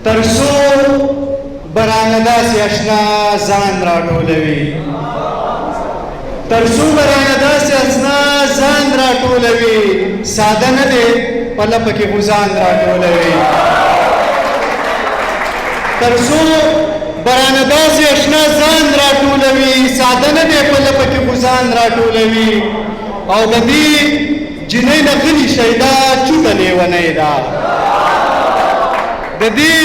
ترڅو برانه داسې اشنا ځان راټولوي ترڅو برانه داسې اشنا ځان راټولوي ساده نه دی په لپه کې خو ځان راټولوي ترڅو برانه داسې اشنا ځان راټولوي ساده نه دی په لپه کې خو ځان راټولوي او د دې جنۍ نه غلي شي دا چوټه لیونۍ ده د دې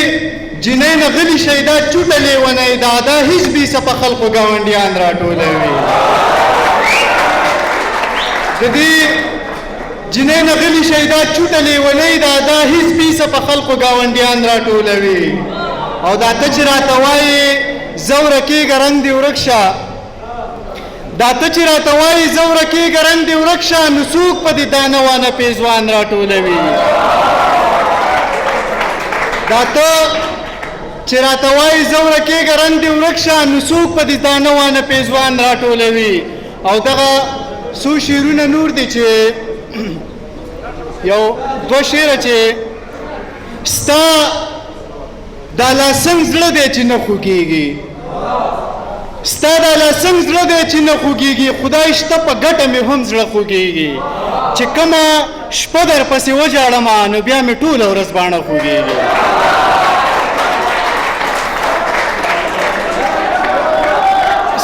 جنۍ نه غلي شي دا چوټه لیونۍ ده دا هیڅ بې څه په خلقو ګاونډیان راټولوي د دې جنۍ نه غلي شي دا چوټه لیونۍ ده دا هیڅ بې څه په خلقو ګاونډیان راټولوي او دا ته چې راته وایې زه ورکېږه رنګ دې ورک شه دا ته چې راته وایې زه ورکېږه رنګ دې ورک شه نو څوک په دې دانه وانه پیزوان راټولوي دا ته چې راته وایې زه ورکېږه رنګ دې ورک شه نو څوک په دې دانه وانه پیزوان راټولوي او دغه څو شعرونه نور دي چې یو دوه شعره چې ستا دا لاسنګ زړه دی چې نه خوږېږي ستا دا لاسنګ زړه دی چې نه خوږېږي خدای شته په ګټه مې هم زړه خوږېږي چې کومه شپه در پسې وژاړمه نو بیا مې ټوله ورځ باڼه خوږېږي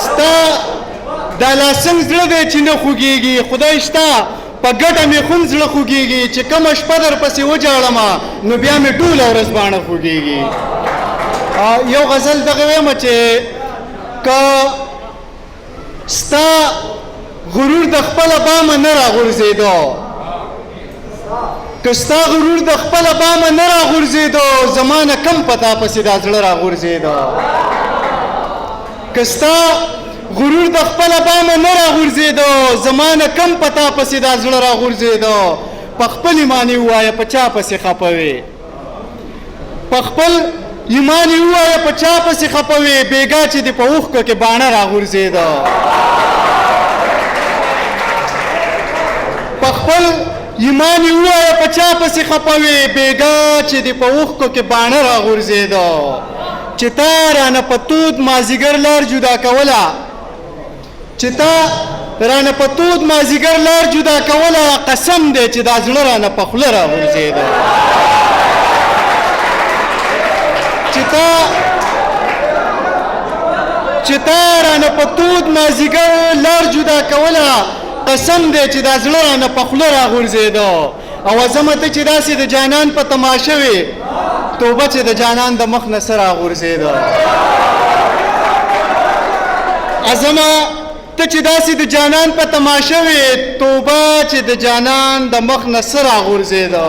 ستا دا لاسنګ زړه دی چې نه خوږېږي خدای شته په ګټه مې هم زړه خوږېږي چې کومه شپه در پسې وژاړمه نو بیا مې ټوله ورځ باڼه خوږېږي یو غزل دغه وایم چې که ستا غرور د خپله بامه نه راغورځېدو که ستا غرور د خپله بامه نه راغورځېدو زما نه کم په تا پسې دا زړه راغورځېدو که ستا غرور د خپله بامه نه راغورځېدو زما نه کم په تا پسې دا زړه راغورځېدو په خپل ایمان یې ووایه په چا پسې خفه وې په خپل ایمان یې ووایه په چا پسې خفه وې بېګا چې دې په اوښکو کې باڼه راغورځېده په خپل ایمان یې ووایه په چا پسې خفه وې بېګا چې دې په اوښکو کې باڼه راغورځېده چې تا رانه په تود مازدیګر لار جدا کوله چې تا رانه په تود مازدیګر لار جدا کوله قسم دی چې دا زړه رانه په خوله راغورځېده چې تا رانه په تود مازدیګر لار جدا کوله قسم دی چې دا زړه رانه په خوله راغورځېده او عظمه ته چې داسې د جانان په تماشه وې توبه چې د جانان د مخ نه څه راغورځېده عظمه ته چې داسې د جانان په تماشه وې توبه چې د جانان د مخ نه څه راغورځېده